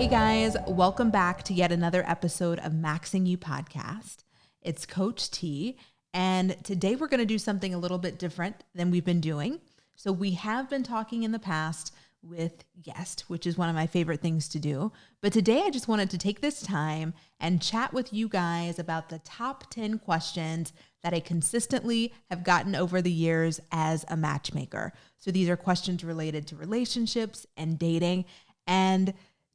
Hey guys, welcome back to yet another episode of MAXU podcast. It's Coach T, and today we're going to do something a little bit different than we've been doing. So we have been talking in the past with guests, which is one of my favorite things to do. But today I just wanted to take this time and chat with you guys about the top 10 questions that I consistently have gotten over the years as a matchmaker. So these are questions related to relationships and dating, and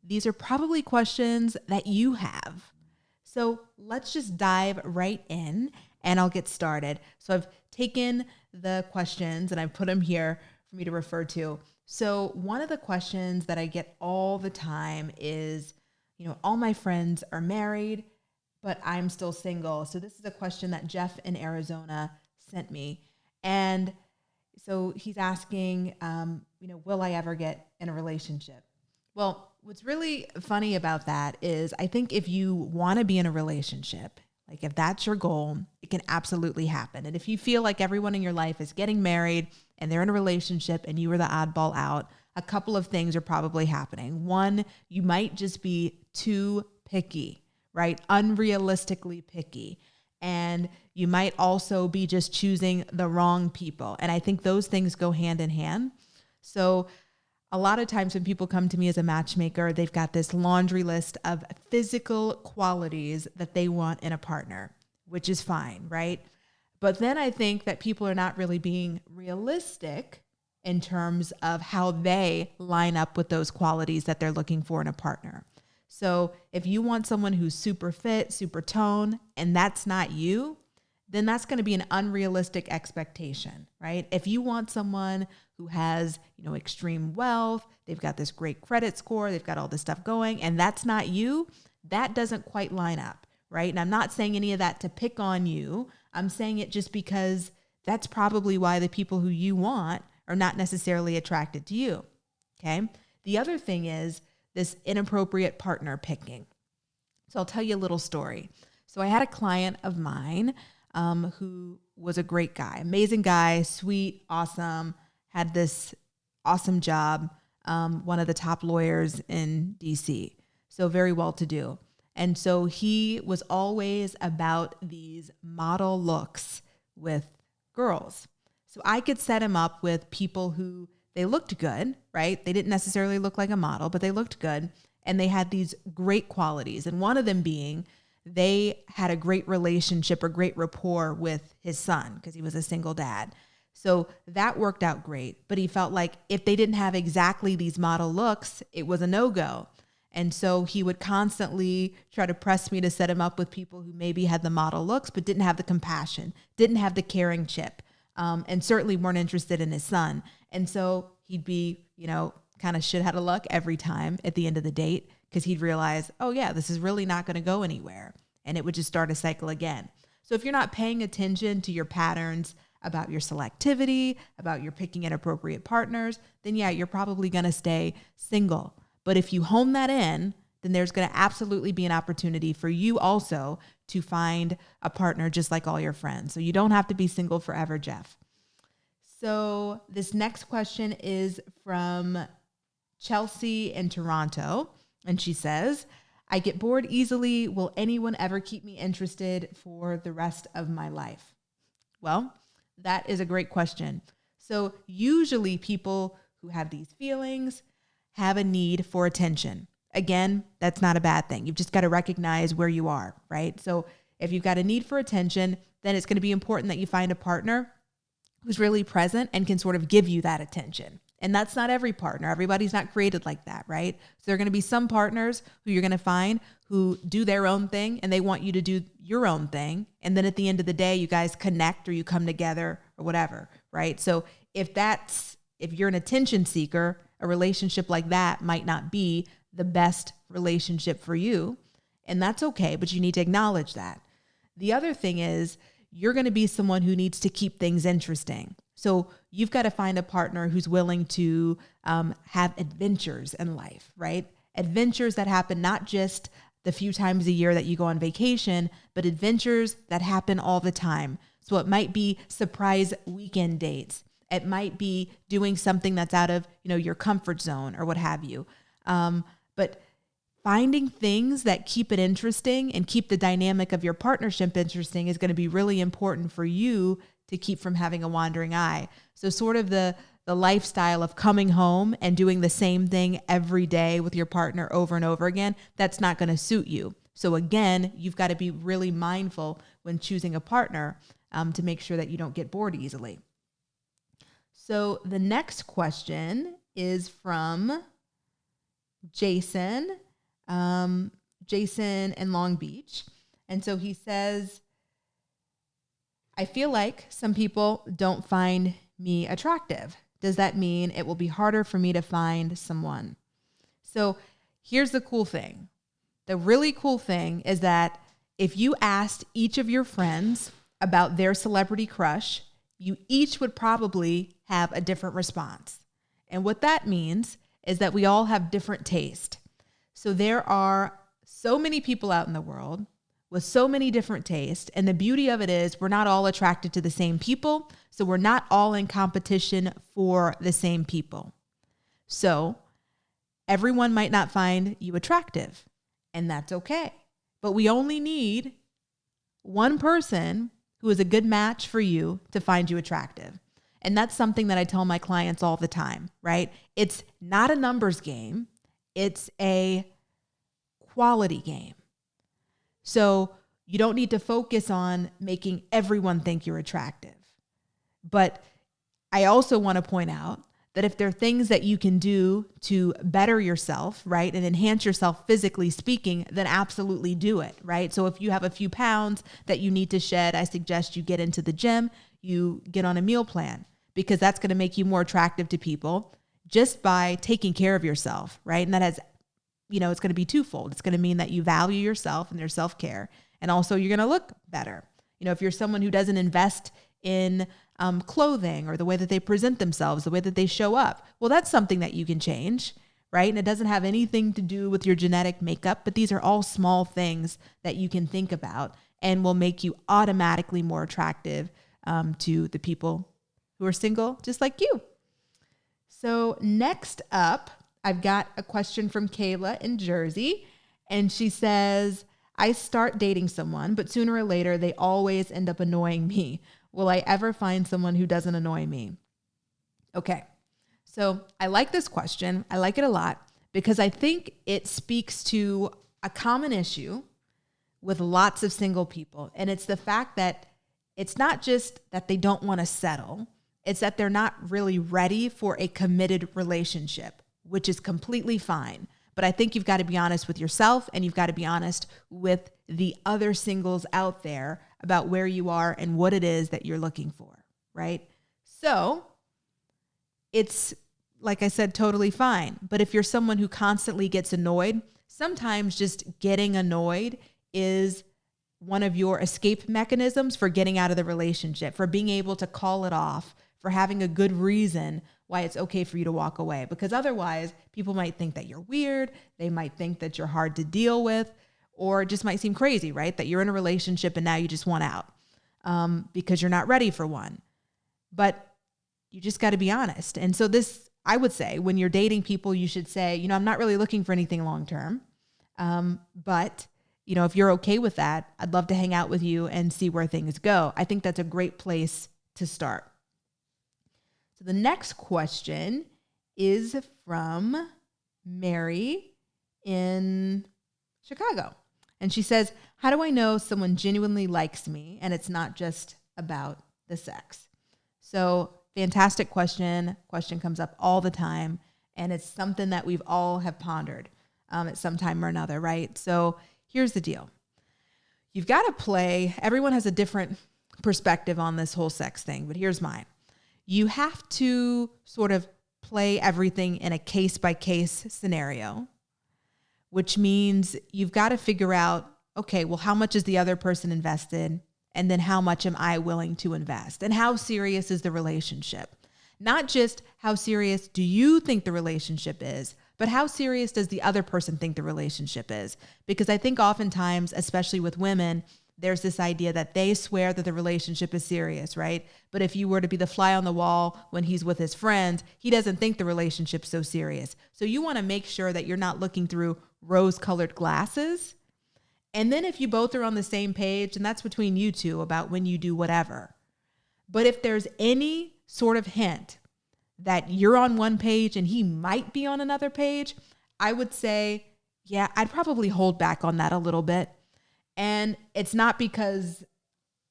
these are probably questions that you have. So let's just dive right in and I'll get started. So I've taken the questions and I've put them here for me to refer to. So one of the questions that I get all the time is, all my friends are married, but I'm still single. So this is a question that Jeff in Arizona sent me. And so he's asking, will I ever get in a relationship? Well, what's really funny about that is I think if you want to be in a relationship, like if that's your goal, it can absolutely happen. And if you feel like everyone in your life is getting married and they're in a relationship and you are the oddball out, a couple of things are probably happening. One, you might just be too picky, right? Unrealistically picky. And you might also be just choosing the wrong people. And I think those things go hand in hand. So a lot of times when people come to me as a matchmaker, they've got this laundry list of physical qualities that they want in a partner, which is fine, right? But then I think that people are not really being realistic in terms of how they line up with those qualities that they're looking for in a partner. So if you want someone who's super fit, super toned, and that's not you, then that's going to be an unrealistic expectation, right? If you want someone who has, extreme wealth, they've got this great credit score, they've got all this stuff going, and that's not you, that doesn't quite line up, right? And I'm not saying any of that to pick on you. I'm saying it just because that's probably why the people who you want are not necessarily attracted to you, okay? The other thing is this inappropriate partner picking. So I'll tell you a little story. So I had a client of mine who was a great guy, amazing guy, sweet, awesome, had this awesome job, one of the top lawyers in DC, so very well-to-do. And so he was always about these model looks with girls. So I could set him up with people who they looked good, right? They didn't necessarily look like a model, but they looked good. And they had these great qualities. And one of them being they had a great relationship or great rapport with his son because he was a single dad. So that worked out great. But he felt like if they didn't have exactly these model looks, it was a no-go. And so he would constantly try to press me to set him up with people who maybe had the model looks, but didn't have the compassion, didn't have the caring chip, and certainly weren't interested in his son. And so he'd be, kind of shit out of luck every time at the end of the date because he'd realize, oh yeah, this is really not going to go anywhere. And it would just start a cycle again. So if you're not paying attention to your patterns about your selectivity, about your picking inappropriate partners, then yeah, you're probably going to stay single. But if you hone that in, then there's going to absolutely be an opportunity for you also to find a partner just like all your friends. So you don't have to be single forever, Jeff. So this next question is from Chelsea in Toronto. And she says, I get bored easily. Will anyone ever keep me interested for the rest of my life? Well, that is a great question. So usually people who have these feelings have a need for attention. Again, that's not a bad thing. You've just got to recognize where you are, right? So if you've got a need for attention, then it's going to be important that you find a partner who's really present and can sort of give you that attention. And that's not every partner. Everybody's not created like that, right? So there are going to be some partners who you're going to find who do their own thing and they want you to do your own thing. And then at the end of the day, you guys connect or you come together or whatever, right? So if you're an attention seeker, a relationship like that might not be the best relationship for you. And that's okay, but you need to acknowledge that. The other thing is you're going to be someone who needs to keep things interesting. So you've got to find a partner who's willing to have adventures in life, right? Adventures that happen not just the few times a year that you go on vacation, but adventures that happen all the time. So it might be surprise weekend dates. It might be doing something that's out of, your comfort zone or what have you. But finding things that keep it interesting and keep the dynamic of your partnership interesting is going to be really important for you to keep from having a wandering eye. So sort of the lifestyle of coming home and doing the same thing every day with your partner over and over again, that's not going to suit you. So again, you've got to be really mindful when choosing a partner to make sure that you don't get bored easily. So the next question is from Jason. Jason in Long Beach. And so he says, I feel like some people don't find me attractive. Does that mean it will be harder for me to find someone? So here's the cool thing. The really cool thing is that if you asked each of your friends about their celebrity crush, you each would probably have a different response. And what that means is that we all have different taste. So there are so many people out in the world with so many different tastes. And the beauty of it is we're not all attracted to the same people. So we're not all in competition for the same people. So everyone might not find you attractive, and that's okay. But we only need one person who is a good match for you to find you attractive. And that's something that I tell my clients all the time, right? It's not a numbers game. It's a quality game. So you don't need to focus on making everyone think you're attractive. But I also want to point out that if there are things that you can do to better yourself, right, and enhance yourself physically speaking, then absolutely do it, right? So if you have a few pounds that you need to shed, I suggest you get into the gym, you get on a meal plan, because that's going to make you more attractive to people just by taking care of yourself, right? And that has, it's going to be twofold. It's going to mean that you value yourself and their self-care, and also you're going to look better. If you're someone who doesn't invest in clothing or the way that they present themselves, the way that they show up, well, that's something that you can change, right? And it doesn't have anything to do with your genetic makeup, but these are all small things that you can think about and will make you automatically more attractive to the people who are single, just like you. So next up, I've got a question from Kayla in Jersey, and she says, I start dating someone, but sooner or later, they always end up annoying me. Will I ever find someone who doesn't annoy me? Okay, so I like this question. I like it a lot because I think it speaks to a common issue with lots of single people. And it's the fact that it's not just that they don't want to settle, it's that they're not really ready for a committed relationship, which is completely fine. But I think you've got to be honest with yourself, and you've got to be honest with the other singles out there about where you are and what it is that you're looking for, right? So it's, like I said, totally fine. But if you're someone who constantly gets annoyed, sometimes just getting annoyed is one of your escape mechanisms for getting out of the relationship, for being able to call it off, for having a good reason why it's okay for you to walk away. Because otherwise, people might think that you're weird. They might think that you're hard to deal with, or it just might seem crazy, right? That you're in a relationship and now you just want out because you're not ready for one. But you just got to be honest. And so this, I would say, when you're dating people, you should say, I'm not really looking for anything long-term. But if you're okay with that, I'd love to hang out with you and see where things go. I think that's a great place to start. So the next question is from Mary in Chicago. And she says, how do I know someone genuinely likes me and it's not just about the sex? So fantastic question. Question comes up all the time. And it's something that we've all have pondered at some time or another, right? So here's the deal. You've got to play. Everyone has a different perspective on this whole sex thing, but here's mine. You have to sort of play everything in a case-by-case scenario, which means you've got to figure out, okay, well, how much is the other person invested? And then how much am I willing to invest? And how serious is the relationship? Not just how serious do you think the relationship is, but how serious does the other person think the relationship is? Because I think oftentimes, especially with women, there's this idea that they swear that the relationship is serious, right? But if you were to be the fly on the wall when he's with his friends, he doesn't think the relationship's so serious. So you want to make sure that you're not looking through rose-colored glasses. And then if you both are on the same page, and that's between you two about when you do whatever. But if there's any sort of hint that you're on one page and he might be on another page, I would say, yeah, I'd probably hold back on that a little bit. And it's not because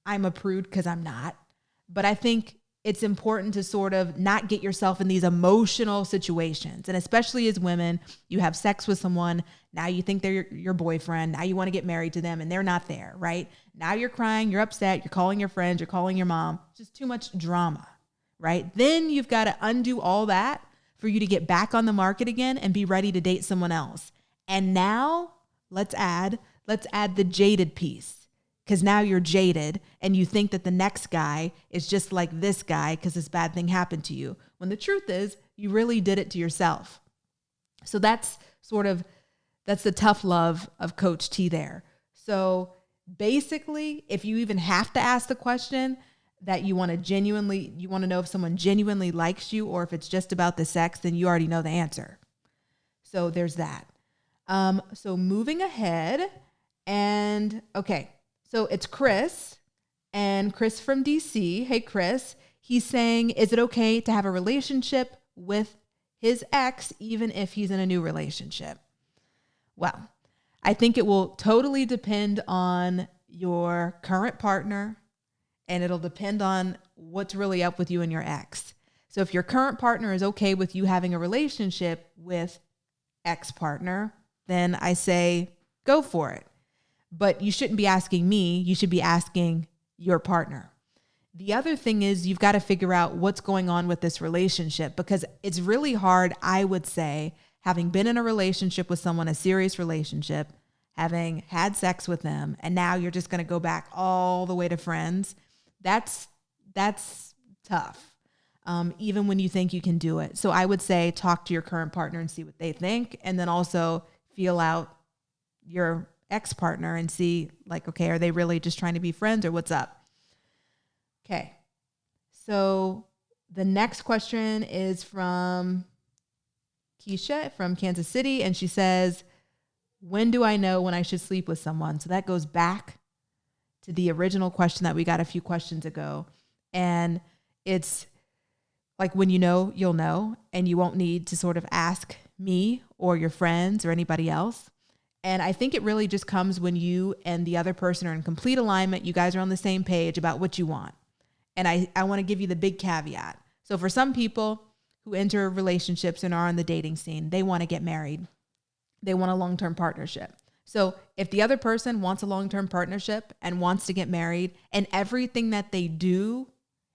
I'm a prude, because I'm not, but I think it's important to sort of not get yourself in these emotional situations. And especially as women, you have sex with someone, now you think they're your boyfriend, now you want to get married to them and they're not there, right? Now you're crying, you're upset, you're calling your friends, you're calling your mom, just too much drama, right? Then you've got to undo all that for you to get back on the market again and be ready to date someone else. And now let's add the jaded piece, because now you're jaded and you think that the next guy is just like this guy because this bad thing happened to you, when the truth is you really did it to yourself. So that's the tough love of Coach T there. So basically, if you even have to ask the question that you want to know if someone genuinely likes you or if it's just about the sex, then you already know the answer. So there's that. So moving ahead, and okay, so it's Chris, and Chris from DC. Hey, Chris. He's saying, is it okay to have a relationship with his ex even if he's in a new relationship? Well, I think it will totally depend on your current partner, and it'll depend on what's really up with you and your ex. So if your current partner is okay with you having a relationship with ex-partner, then I say go for it. But you shouldn't be asking me, you should be asking your partner. The other thing is you've got to figure out what's going on with this relationship, because it's really hard, I would say, having been in a relationship with someone, a serious relationship, having had sex with them, and now you're just going to go back all the way to friends. That's tough, even when you think you can do it. So I would say talk to your current partner and see what they think, and then also feel out your ex-partner and see, like, okay, are they really just trying to be friends or what's up? Okay. So the next question is from Keisha from Kansas City. And she says, when do I know when I should sleep with someone? So that goes back to the original question that we got a few questions ago. And it's like, when you know, you'll know, and you won't need to sort of ask me or your friends or anybody else. And I think it really just comes when you and the other person are in complete alignment. You guys are on the same page about what you want. And I want to give you the big caveat. So for some people who enter relationships and are on the dating scene, they want to get married. They want a long-term partnership. So if the other person wants a long-term partnership and wants to get married, and everything that they do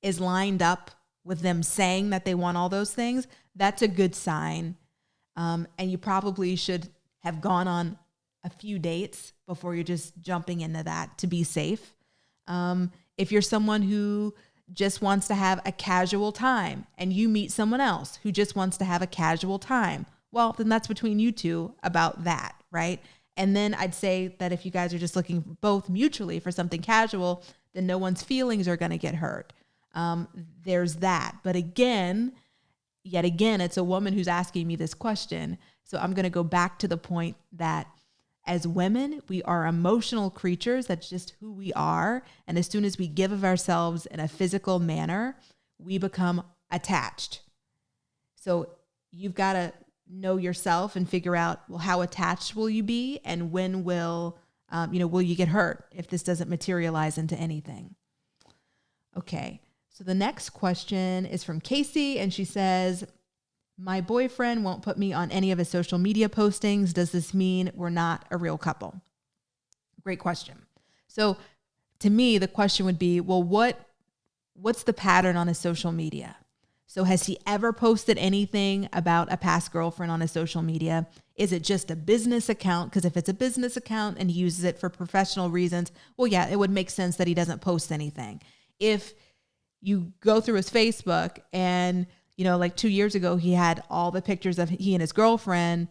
is lined up with them saying that they want all those things, that's a good sign. And you probably should have gone on a few dates before you're just jumping into that to be safe. If you're someone who just wants to have a casual time and you meet someone else who just wants to have a casual time, well, then that's between you two about that, right? And then I'd say that if you guys are just looking both mutually for something casual, then no one's feelings are going to get hurt. There's that. But yet again, it's a woman who's asking me this question. So I'm going to go back to the point that as women, we are emotional creatures. That's just who we are. And as soon as we give of ourselves in a physical manner, we become attached. So you've got to know yourself and figure out, well, how attached will you be? And when will you get hurt if this doesn't materialize into anything? Okay. So the next question is from Casey, and she says, my boyfriend won't put me on any of his social media postings. Does this mean we're not a real couple? Great question. So to me, the question would be, well, what's the pattern on his social media? So has he ever posted anything about a past girlfriend on his social media? Is it just a business account? Because if it's a business account and he uses it for professional reasons, well, yeah, it would make sense that he doesn't post anything. If you go through his Facebook and like 2 years ago, he had all the pictures of he and his girlfriend,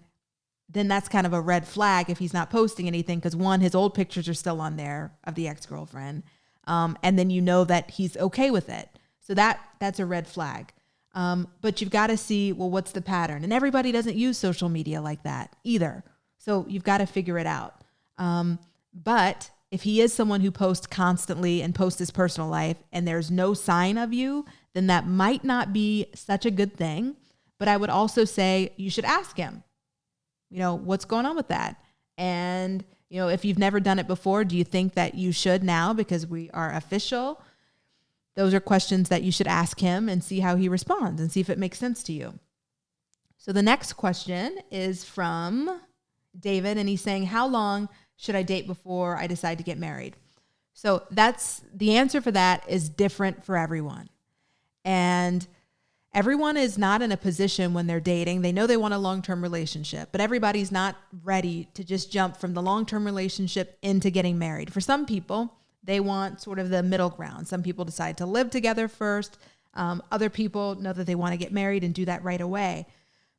then that's kind of a red flag if he's not posting anything, because one, his old pictures are still on there of the ex-girlfriend. And then you know that he's okay with it. So that's a red flag. But you've got to see, well, what's the pattern? And everybody doesn't use social media like that either. So you've got to figure it out. But if he is someone who posts constantly and posts his personal life and there's no sign of you, then that might not be such a good thing. But I would also say you should ask him, what's going on with that? And, if you've never done it before, do you think that you should now because we are official? Those are questions that you should ask him and see how he responds and see if it makes sense to you. So the next question is from David, and he's saying, how long should I date before I decide to get married? So that's the answer for that is different for everyone. And everyone is not in a position when they're dating. They know they want a long-term relationship, but everybody's not ready to just jump from the long-term relationship into getting married. For some people, they want sort of the middle ground. Some people decide to live together first. Other people know that they want to get married and do that right away.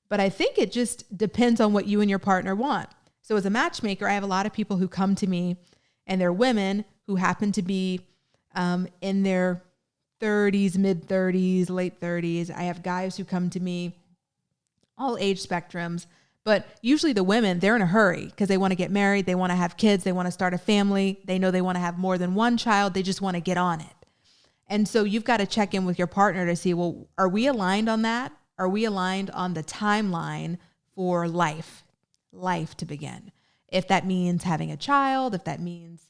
But I think it just depends on what you and your partner want. So as a matchmaker, I have a lot of people who come to me, and they're women who happen to be in their 30s, mid 30s, late 30s. I have guys who come to me, all age spectrums, but usually the women, they're in a hurry because they want to get married. They want to have kids. They want to start a family. They know they want to have more than one child. They just want to get on it. And so you've got to check in with your partner to see, well, are we aligned on that? Are we aligned on the timeline for life to begin? If that means having a child, if that means,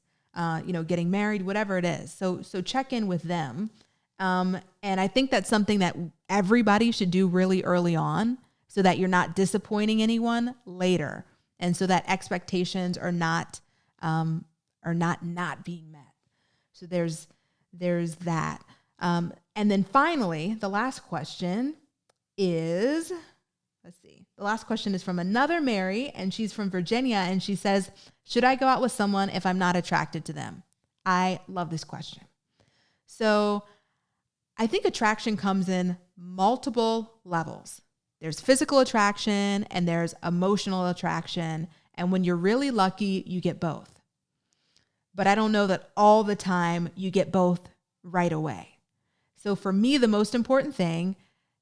getting married, whatever it is. So check in with them. And I think that's something that everybody should do really early on so that you're not disappointing anyone later. And so that expectations are not being met. So there's that. And then finally, the last question is, the last question is from another Mary, and she's from Virginia, and she says, should I go out with someone if I'm not attracted to them? I love this question. So I think attraction comes in multiple levels. There's physical attraction and there's emotional attraction. And when you're really lucky, you get both. But I don't know that all the time you get both right away. So for me, the most important thing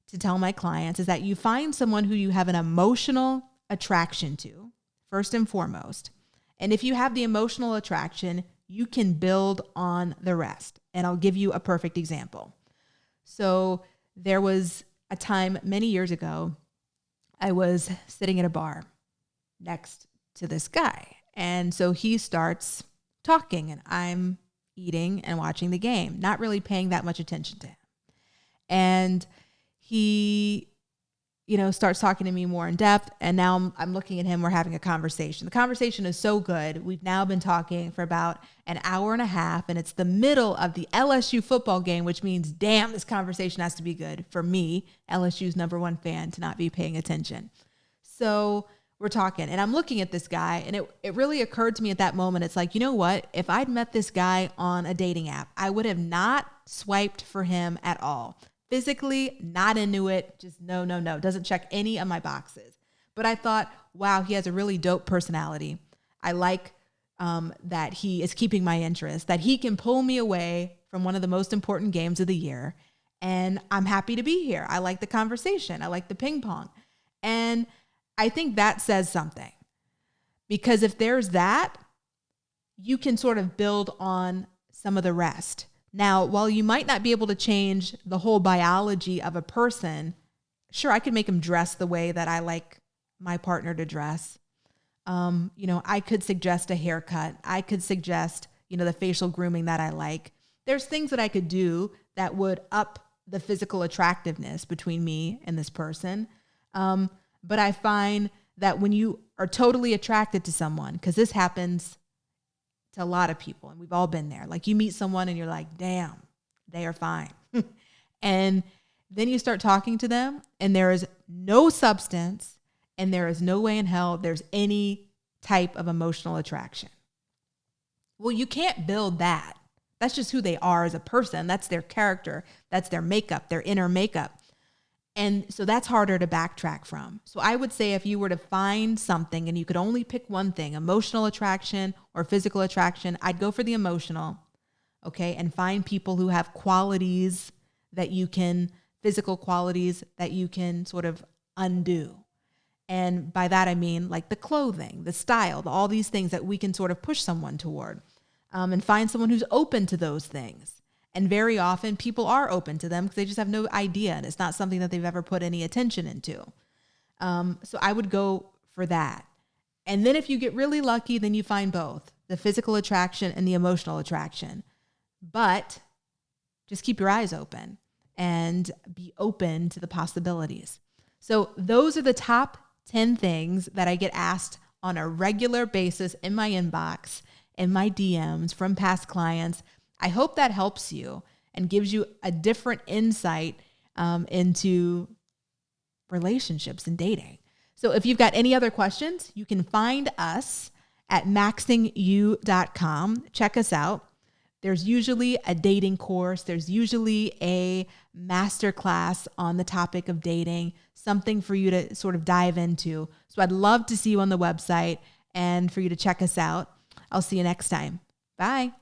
to tell my clients is that you find someone who you have an emotional attraction to, first and foremost. And if you have the emotional attraction, you can build on the rest. And I'll give you a perfect example. So there was a time many years ago, I was sitting at a bar next to this guy. And so he starts talking, and I'm eating and watching the game, not really paying that much attention to him. And he, starts talking to me more in depth. And now I'm looking at him. We're having a conversation. The conversation is so good. We've now been talking for about an hour and a half, and it's the middle of the LSU football game, which means, damn, this conversation has to be good for me, LSU's #1 fan, to not be paying attention. So we're talking, and I'm looking at this guy, and it really occurred to me at that moment. It's like, you know what? If I'd met this guy on a dating app, I would have not swiped for him at all. Physically, not into it. Just no. Doesn't check any of my boxes. But I thought, wow, he has a really dope personality. I like that he is keeping my interest, that he can pull me away from one of the most important games of the year. And I'm happy to be here. I like the conversation. I like the ping pong. And I think that says something. Because if there's that, you can sort of build on some of the rest. Now, while you might not be able to change the whole biology of a person, sure, I could make him dress the way that I like my partner to dress. I could suggest a haircut. I could suggest, the facial grooming that I like. There's things that I could do that would up the physical attractiveness between me and this person. But I find that when you are totally attracted to someone, because this happens to a lot of people, and we've all been there. Like you meet someone and you're like, damn, they are fine. And then you start talking to them and there is no substance and there is no way in hell there's any type of emotional attraction. Well, you can't build that. That's just who they are as a person. That's their character. That's their makeup, their inner makeup. And so that's harder to backtrack from. So I would say if you were to find something and you could only pick one thing, emotional attraction or physical attraction, I'd go for the emotional, okay? And find people who have qualities that you can, physical qualities that you can sort of undo. And by that, I mean like the clothing, the style, all these things that we can sort of push someone toward, and find someone who's open to those things. And very often people are open to them because they just have no idea. And it's not something that they've ever put any attention into. So I would go for that. And then if you get really lucky, then you find both the physical attraction and the emotional attraction. But just keep your eyes open and be open to the possibilities. So those are the top 10 things that I get asked on a regular basis in my inbox, in my DMs from past clients. I hope that helps you and gives you a different insight into relationships and dating. So if you've got any other questions, you can find us at maxingu.com. Check us out. There's usually a dating course. There's usually a masterclass on the topic of dating, something for you to sort of dive into. So I'd love to see you on the website and for you to check us out. I'll see you next time. Bye.